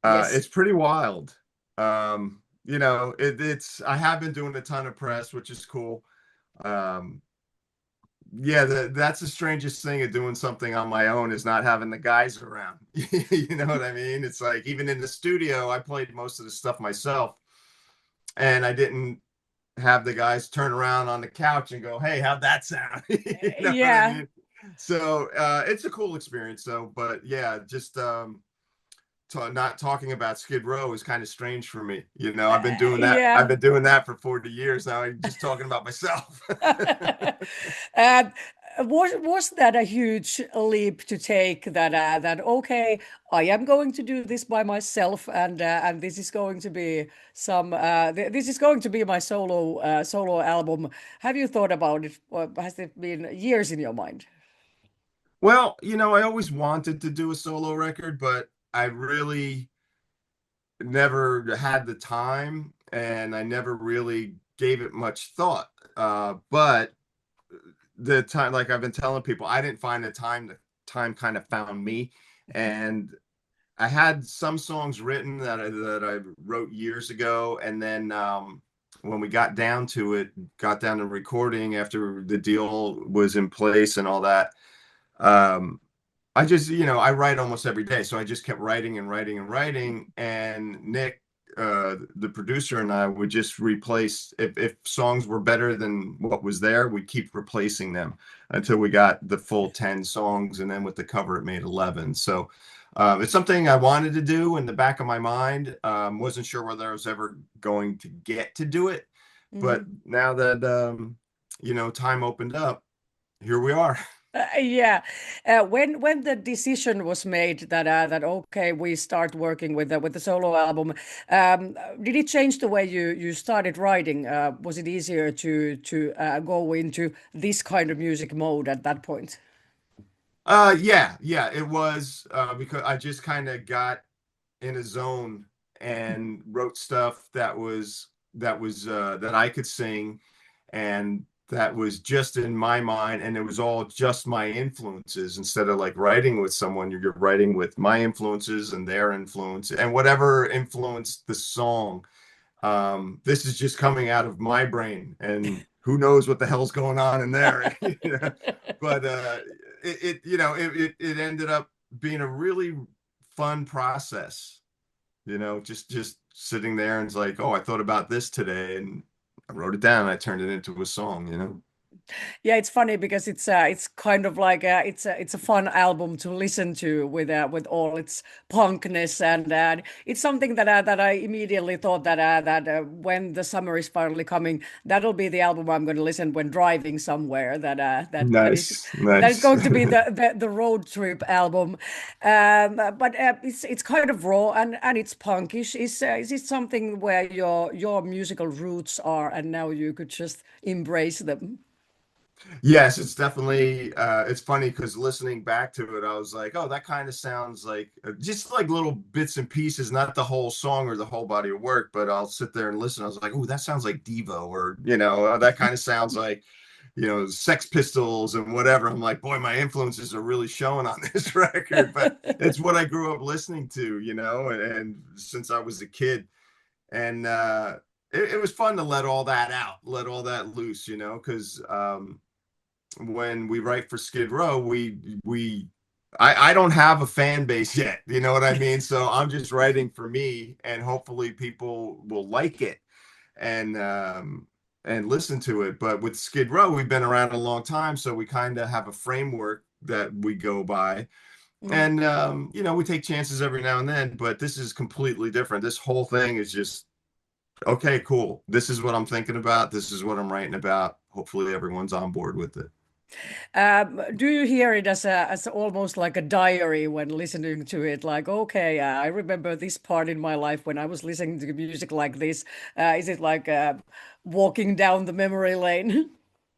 Yes. It's pretty wild. It's I have been doing a ton of press, which is cool. Um, yeah, that's the strangest thing of doing something on my own is not having the guys around. You know what I mean? It's like even in the studio, I played most of the stuff myself, and I didn't have the guys turn around on the couch and go, "Hey, how'd that sound?" You know what I Yeah. mean? So it's a cool experience, though. But yeah, just not talking about Skid Row is kind of strange for me. You know, I've been doing that. I've Yeah. been doing that for 40 years now. I'm just talking about myself. Um, was that a huge leap to take that okay, I am going to do this by myself and this is going to be this is going to be my solo album. Have you thought about it, or has it been years in your mind? Well, I always wanted to do a solo record, but I really never had the time and I never really gave it much thought. But the time, like I've been telling people, I didn't find the time kind of found me. And I had some songs written that I wrote years ago, and then when we got down to recording after the deal was in place and all that. Um, I just, I write almost every day. So I just kept writing and writing and writing. And Nick, the producer, and I would just replace, if songs were better than what was there, we'd keep replacing them until we got the full 10 songs. And then with the cover, it made 11. So it's something I wanted to do in the back of my mind. Wasn't sure whether I was ever going to get to do it. But Mhm. now that, time opened up, here we are. Yeah, when the decision was made that okay, we start working with the solo album, did it change the way you started writing? Was it easier to go into this kind of music mode at that point? Yeah, it was because I just kind of got in a zone and wrote stuff that I could sing and that was just in my mind and it was all just my influences instead of like writing with someone you're writing with my influences and their influence and whatever influenced the song. This is just coming out of my brain and who knows what the hell's going on in there. But it ended up being a really fun process, just sitting there and it's like, oh, I thought about this today and I wrote it down and I turned it into a song. Yeah, it's funny because it's kind of like it's a fun album to listen to with all its punkness and it's something that I immediately thought that when the summer is finally coming, that'll be the album I'm going to listen when driving somewhere. Nice, That is nice. going to be the road trip album. But it's kind of raw and it's punkish. Is it something where your musical roots are and now you could just embrace them? Yes, it's definitely it's funny because listening back to it, I was like, oh, that kind of sounds like just like little bits and pieces, not the whole song or the whole body of work, but I'll sit there and listen. I was like, oh, that sounds like Devo, or that kind of sounds like, Sex Pistols and whatever. I'm like, boy, my influences are really showing on this record, but it's what I grew up listening to, and since I was a kid. And it was fun to let all that out, let all that loose, because when we write for Skid Row, I don't have a fan base yet. You know what I mean? So I'm just writing for me, and hopefully people will like it and listen to it. But with Skid Row, we've been around a long time, so we kind of have a framework that we go by. Mm. And we take chances every now and then, but this is completely different. This whole thing is just okay, cool. This is what I'm thinking about. This is what I'm writing about. Hopefully everyone's on board with it. Do you hear it as almost like a diary when listening to it? Like, okay, I remember this part in my life when I was listening to music like this. Is it like walking down the memory lane?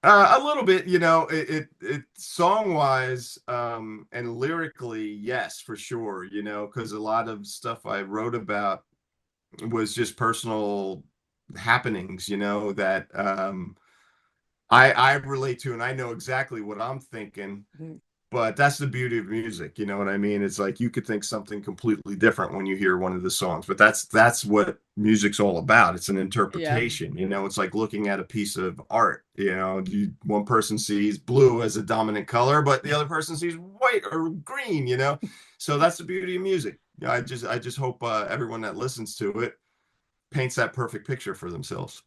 A little bit, it song wise, and lyrically, yes, for sure, because a lot of stuff I wrote about was just personal happenings, that I relate to, and I know exactly what I'm thinking. but that's the beauty of music, you know what I mean? It's like you could think something completely different when you hear one of the songs, but that's what music's all about. It's an Yeah. interpretation, you know. It's like looking at a piece of art, you know. One person sees blue as a dominant color, but the other person sees white or green, you know. So that's the beauty of music. I just hope everyone that listens to it paints that perfect picture for themselves.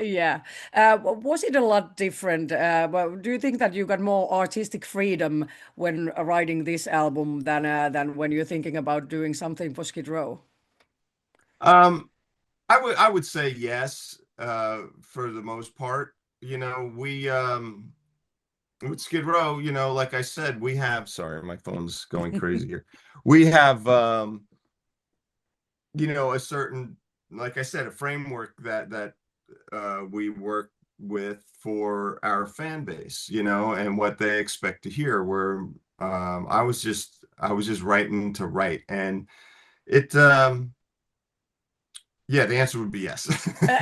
Yeah. Was it a lot different? Do you think that you got more artistic freedom when writing this album than when you're thinking about doing something for Skid Row? Um, I would say yes, for the most part. You know, we with Skid Row, you know, like I said, we have, sorry, my phone's going crazy here. We have you know, a certain, like I said, a framework that we work with for our fan base, you know, and what they expect to hear. Where I was just writing to write, and it yeah, the answer would be yes.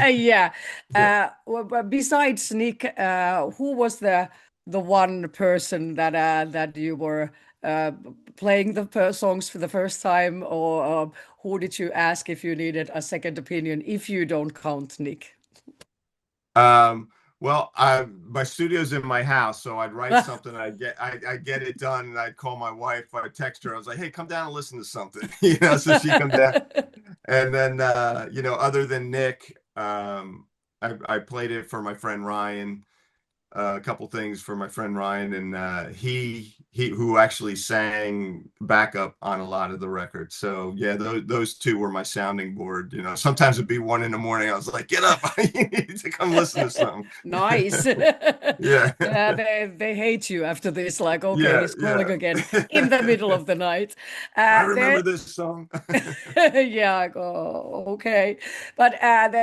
Yeah. Yeah. But besides Nick, who was the one person that you were uh, playing the songs for the first time, or who did you ask if you needed a second opinion, if you don't count Nick? Um, well, my studio's in my house, so I'd write something, I get it done, and I'd call my wife, I'd text her, I was like, hey, come down and listen to something, you know, so she come down. And then you know, other than Nick, I played it for my friend Ryan, a couple things for my friend Ryan, and he who actually sang backup on a lot of the records. So yeah, those two were my sounding board. You know, sometimes it'd be 1 in the morning. I was like, get up, you need to come listen to something. Nice. Yeah, Yeah, they hate you after this. Like, okay, yeah, he's calling yeah. again in the middle of the night. I There, remember this song. yeah, I go, okay. But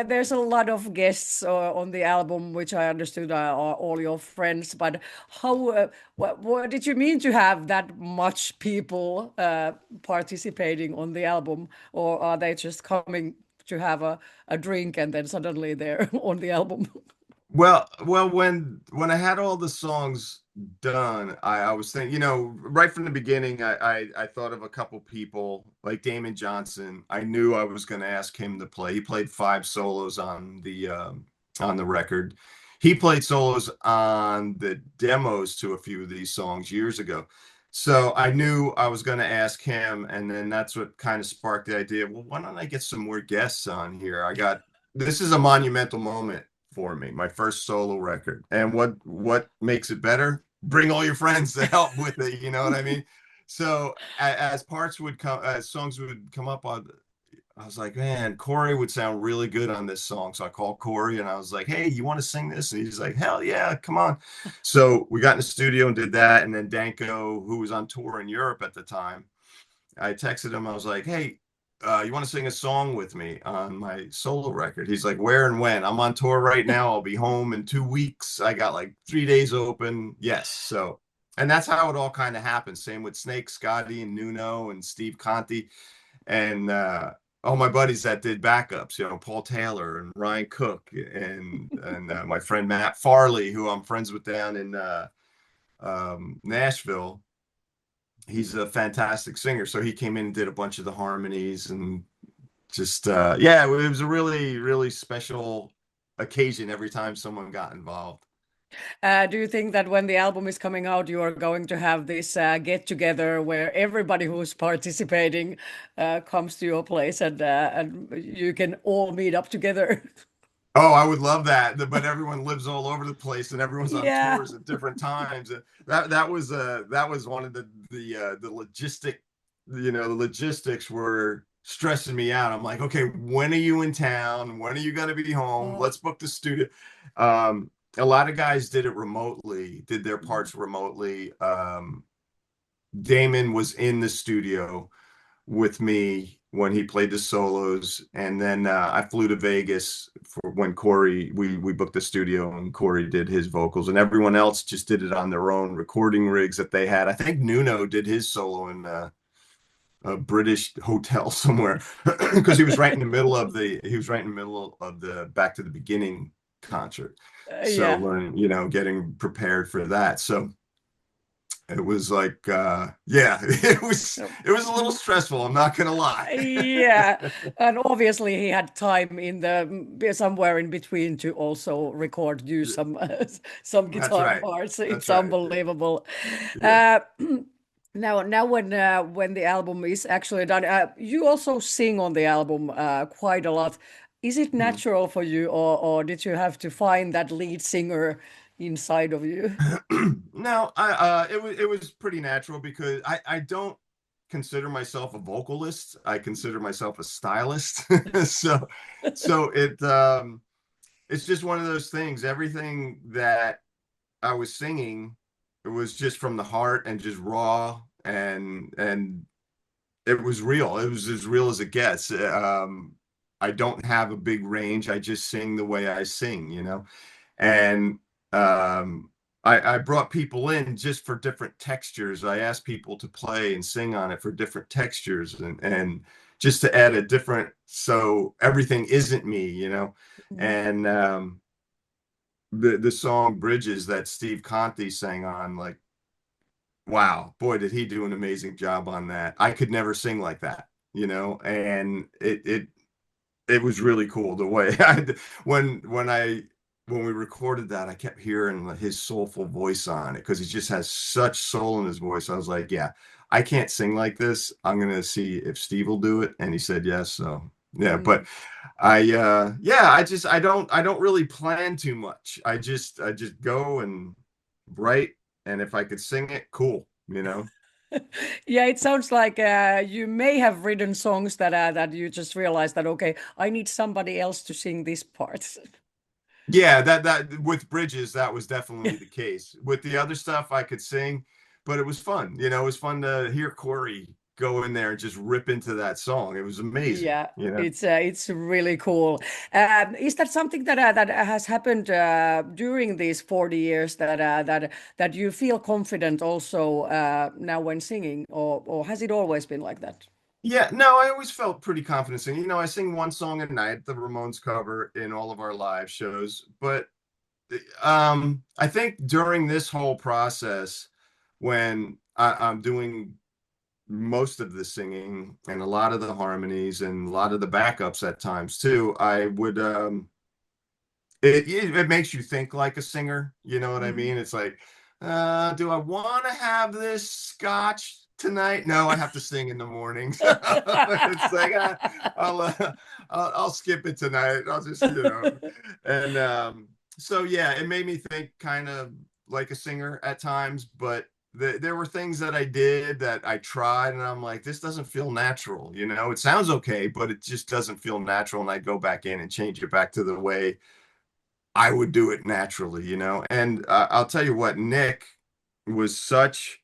there's a lot of guests on the album, which I understood are all your friends. But how, what did you mean to have that much people participating on the album? Or are they just coming to have a drink and then suddenly they're on the album? Well, when I had all the songs done, I was thinking, you know, right from the beginning, I thought of a couple people like Damon Johnson. I knew I was going to ask him to play. He played 5 solos on the record. He played solos on the demos to a few of these songs years ago. So I knew I was going to ask him, and then that's what kind of sparked the idea. Well, why don't I get some more guests on here? This is a monumental moment for me, my first solo record. And what makes it better? Bring all your friends to help with it. You know what I mean? So as parts would come, as songs would come up on, I was like, man, Corey would sound really good on this song. So I called Corey and I was like, hey, you want to sing this? And he's like, hell yeah, come on. So we got in the studio and did that. And then Danko, who was on tour in Europe at the time, I texted him. I was like, hey, you want to sing a song with me on my solo record? He's like, where and when? I'm on tour right now. I'll be home in 2 weeks. I got like 3 days open. Yes. So, and that's how it all kind of happened. Same with Snake, Scotty, and Nuno, and Steve Conti, and all my buddies that did backups. You know, Paul Taylor and Ryan Cook, and my friend Matt Farley, who I'm friends with down in Nashville. He's a fantastic singer. So he came in and did a bunch of the harmonies, and just yeah, it was a really, really special occasion every time someone got involved. Do you think that when the album is coming out, you are going to have this get together where everybody who's participating comes to your place and you can all meet up together? Oh, I would love that. But everyone lives all over the place and everyone's on Yeah. tours at different times. That was one of the logistic, you know, the logistics were stressing me out. I'm like, okay, when are you in town? When are you going to be home? Oh. Let's book the studio. Um, a lot of guys did it remotely, did their parts remotely. Damon was in the studio with me when he played the solos, and then I flew to Vegas for when Corey we booked the studio and Corey did his vocals, and everyone else just did it on their own recording rigs that they had. I think Nuno did his solo in a British hotel somewhere because he was right in the middle of the Back to the Beginning concert. So Yeah. learning, you know, getting prepared for that. So it was like yeah, it was a little stressful, I'm not gonna lie. Yeah, and obviously he had time in the somewhere in between to also record, do some some That's guitar right. parts. That's It's right. unbelievable. Yeah. Uh, now when the album is actually done, you also sing on the album quite a lot. Is it Mhm. natural for you, or did you have to find that lead singer inside of you? No, it was pretty natural because I don't consider myself a vocalist. I consider myself a stylist. So it's just one of those things. Everything that I was singing, it was just from the heart and just raw, and it was real. It was as real as it gets. I don't have a big range. I just sing the way I sing, and I brought people in just for different textures. I asked people to play and sing on it for different textures, and just to add a different, so everything isn't me. Mhm. And the song Bridges that Steve Conte sang on, like, wow, boy, did he do an amazing job on that. I could never sing like that, and it was really cool the way when we recorded that, I kept hearing his soulful voice on it because he just has such soul in his voice. I was like, yeah, I can't sing like this. I'm gonna see if Steve will do it, and he said yes. So yeah, but Mm. yeah, I don't really plan too much. I just go and write, and if I could sing it, cool. Yeah, it sounds like you may have written songs that you just realized that okay, I need somebody else to sing this part. Yeah, that with Bridges, that was definitely the case. With the other stuff, I could sing, but it was fun. It was fun to hear Corey go in there and just rip into that song. It was amazing. Yeah, it's really cool. Is that something that has happened during these 40 years that you feel confident also now when singing, or has it always been like that? Yeah, no, I always felt pretty confident singing. I sing one song a night, the Ramones cover in all of our live shows. But I think during this whole process, when I'm doing most of the singing and a lot of the harmonies and a lot of the backups at times too, I would it makes you think like a singer, you know what I Mhm. mean? It's like, do I want to have this scotch tonight? No, I have to sing in the morning. So it's like, I'll, uh, I'll skip it tonight. I'll just. And so yeah, it made me think kind of like a singer at times, but there were things that I did that I tried, and I'm like, this doesn't feel natural. It sounds okay, but it just doesn't feel natural. And I go back in and change it back to the way I would do it naturally. And I'll tell you what, Nick was such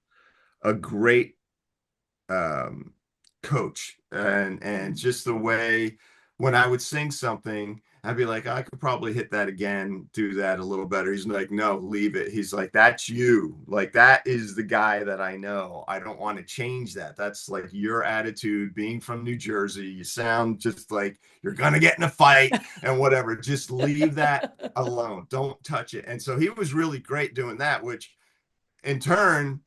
a great um, coach, and Mhm. just the way when I would sing something, I'd be like, I could probably hit that again, do that a little better. He's like, no, leave it. He's like, that's you. Like, that is the guy that I know. I don't want to change that. That's like your attitude. Being from New Jersey, you sound just like you're gonna get in a fight and whatever. Just leave that alone. Don't touch it. And so he was really great doing that, which in turn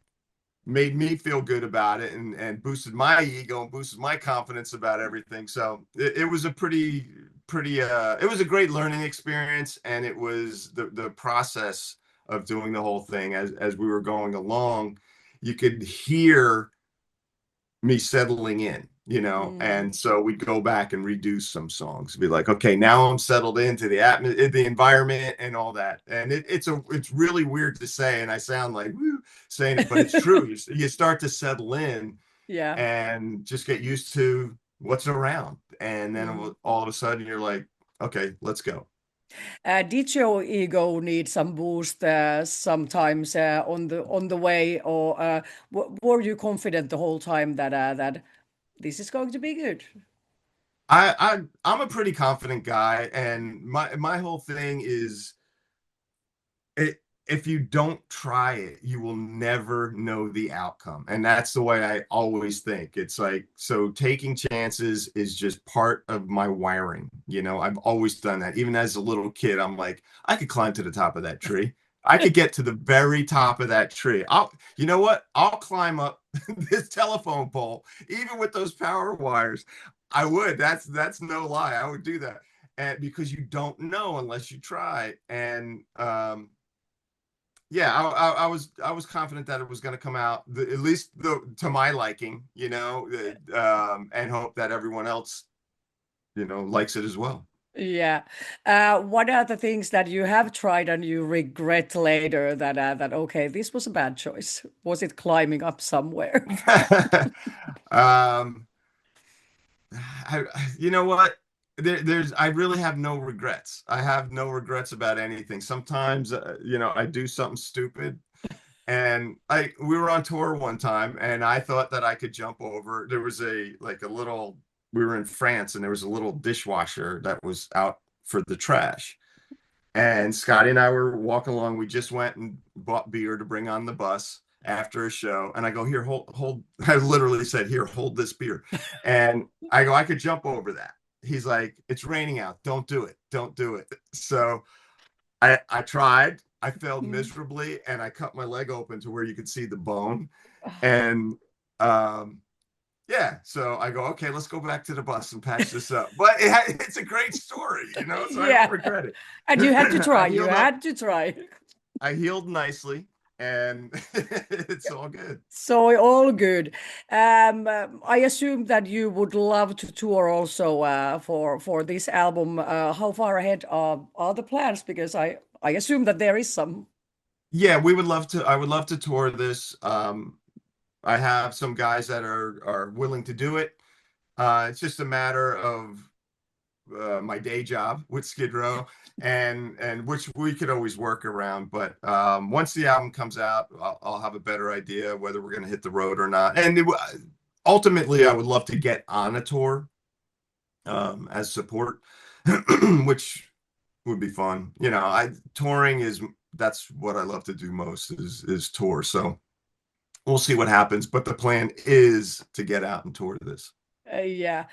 made me feel good about it, and boosted my ego and boosted my confidence about everything. So it was a pretty it was a great learning experience, and it was the process of doing the whole thing as we were going along. You could hear me settling in, and Mm. so we'd go back and redo some songs, be like, okay, now I'm settled into the environment and all that. And it's really weird to say, and I sound like woo saying it, but it's true. You start to settle in Yeah. and just get used to what's around, and then Mhm. all of a sudden you're like, okay, let's go. Did your ego need some boost sometimes on the way, or were you confident the whole time that this is going to be good? I'm a pretty confident guy, and my whole thing is, it if you don't try it, you will never know the outcome. And that's the way I always think. It's like, so taking chances is just part of my wiring. I've always done that. Even as a little kid, I'm like, I could climb to the top of that tree. I could get to the very top of that tree. You know what? I'll climb up this telephone pole, even with those power wires. I would. That's no lie. I would do that. And because you don't know unless you try. And yeah, I was confident that it was going to come out at least to my liking, and hope that everyone else, likes it as well. Yeah. What are the things that you have tried and you regret later that okay, this was a bad choice? Was it climbing up somewhere? um, you know what? I really have no regrets. I have no regrets about anything. Sometimes, I do something stupid, and we were on tour one time, and I thought that I could jump over. There was a little. We were in France, and there was a little dishwasher that was out for the trash. And Scotty and I were walking along. We just went and bought beer to bring on the bus after a show. And I go, here, hold. I literally said, here, hold this beer. And I go, I could jump over that. He's like, it's raining out. Don't do it. Don't do it. So I tried. I failed Mm. miserably, and I cut my leg open to where you could see the bone. And yeah, so I go, okay, let's go back to the bus and patch this up. But it's a great story, so I don't Yeah. regret it. And you had to try. I You healed up. had to try. I healed nicely, and it's all good. So all good. I assume that you would love to tour also for this album. How far ahead are the plans? Because I assume that there is some. Yeah, we would love to. I would love to tour this. I have some guys that are willing to do it. It's just a matter of my day job with Skid Row, and which we could always work around. But once the album comes out, I'll have a better idea whether we're going to hit the road or not. And ultimately, I would love to get on a tour as support, which would be fun. Touring that's what I love to do most is tour. So we'll see what happens. But the plan is to get out and tour this. Yeah,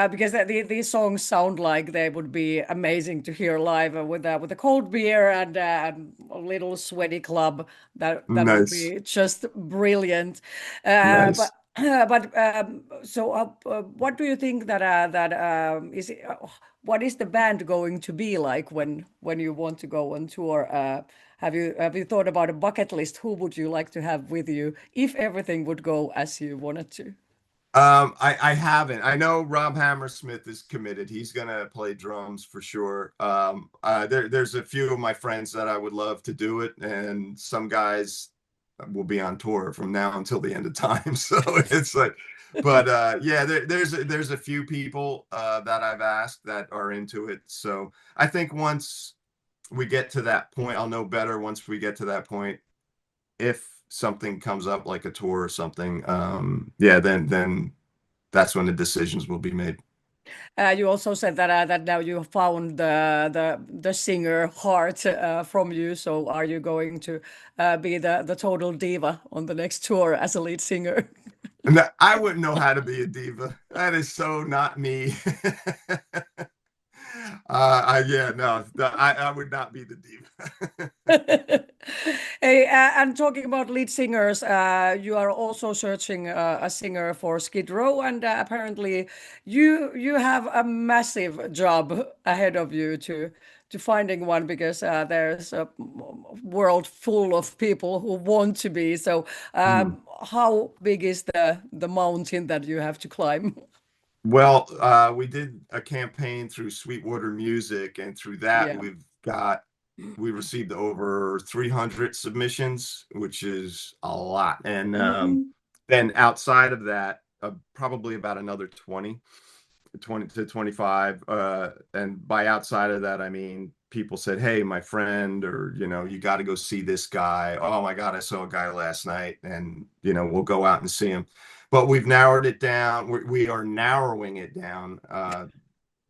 because these songs sound like they would be amazing to hear live with a cold beer and a little sweaty club. That would Nice, be just brilliant. nice. What do you think what is the band going to be like when you want to go on tour? Have you thought about a bucket list? Who would you like to have with you if everything would go as you wanted to? I haven't. I know Rob Hammersmith is committed. He's gonna play drums for sure. There's a few of my friends that I would love to do it, and some guys will be on tour from now until the end of time. So it's like, but yeah, there's a few people that I've asked that are into it. So I think once we get to that point, I'll know better once we get to that point if something comes up like a tour or something, yeah, then that's when the decisions will be made. You also said that now you found the singer heart from you. So are you going to be the total diva on the next tour as a lead singer? And I wouldn't know how to be a diva. That is so not me. Yeah, no, I would not be the diva. Hey, and talking about lead singers, you are also searching a singer for Skid Row, and apparently you have a massive job ahead of you to finding one because there's a world full of people who want to be. So, Hmm. how big is the mountain that you have to climb? Well, we did a campaign through Sweetwater Music, and through that Yeah. we received over 300 submissions, which is a lot. And Mhm. then outside of that, probably about another 20 to 25. And by outside of that, I mean, people said, hey, my friend, or, you got to go see this guy. Oh my God, I saw a guy last night, and, we'll go out and see him. But we've narrowed it down. We are narrowing it down.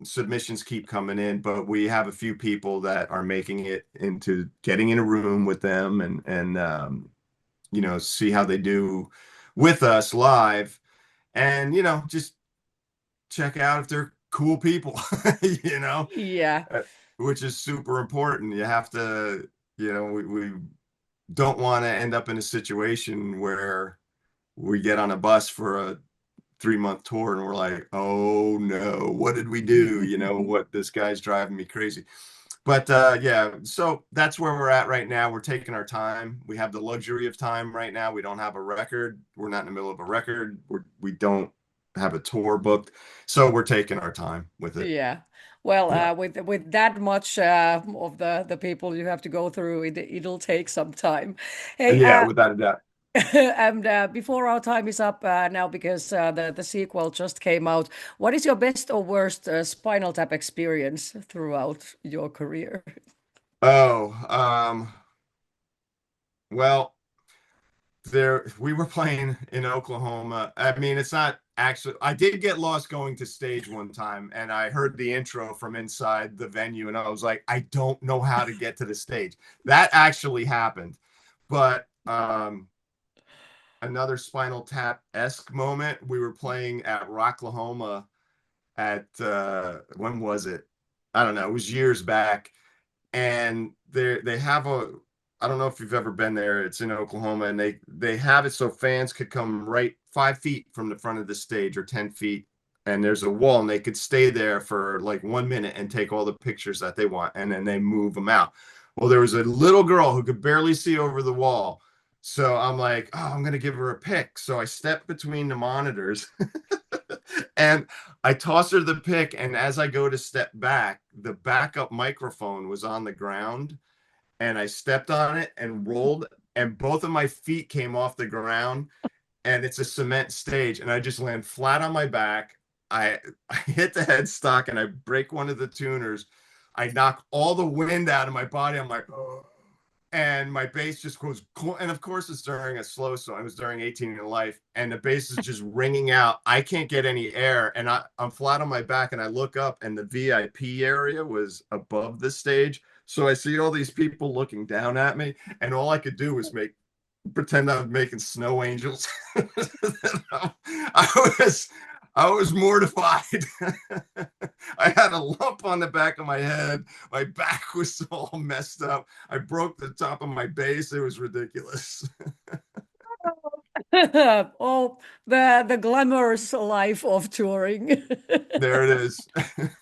Submissions keep coming in, but we have a few people that are making it into getting in a room with them and see how they do with us live, and just check out if they're cool people, you know, Yeah. uh, which is super important. we don't want to end up in a situation where we get on a bus for a 3-month tour and we're like, oh no, what did we do? What, this guy's driving me crazy. But yeah, so that's where we're at right now. We're taking our time. We have the luxury of time right now. We don't have a record. We're not in the middle of a record. We don't have a tour booked. So we're taking our time with it. Yeah. Well, Yeah. with that much of the people you have to go through, it'll take some time. Hey, Yeah, without a doubt. and before our time is up now, because the sequel just came out, what is your best or worst Spinal Tap experience throughout your career? Oh, well, we were playing in Oklahoma. I mean, it's not actually, I did get lost going to stage one time, and I heard the intro from inside the venue, and I was like, I don't know how to get to the stage. That actually happened. But another Spinal Tap-esque moment, we were playing at Rocklahoma at when was it? I don't know, it was years back. And they have a, I don't know if you've ever been there. It's in Oklahoma, and they have it so fans could come right 5 feet from the front of the stage, or 10 feet, and there's a wall, and they could stay there for like 1 minute and take all the pictures that they want, and then they move them out. Well, there was a little girl who could barely see over the wall. So I'm like, oh, I'm gonna give her a pic. So I stepped between the monitors and I toss her the pic, and as I go to step back, the backup microphone was on the ground, and I stepped on it and rolled, and both of my feet came off the ground, and it's a cement stage, and I just land flat on my back. I hit the headstock and I break one of the tuners. I knock all the wind out of my body. I'm like, oh, and my bass just goes, and of course it's during a slow song. It was during 18 in Life, and the bass is just ringing out. I can't get any air, and I'm flat on my back, and I look up, and the VIP area was above the stage. So I see all these people looking down at me, and all I could do was pretend I was making snow angels. I was I was mortified. I had a lump on the back of my head. My back was all messed up. I broke the top of my bass. It was ridiculous. Oh, the glamorous life of touring. There it is.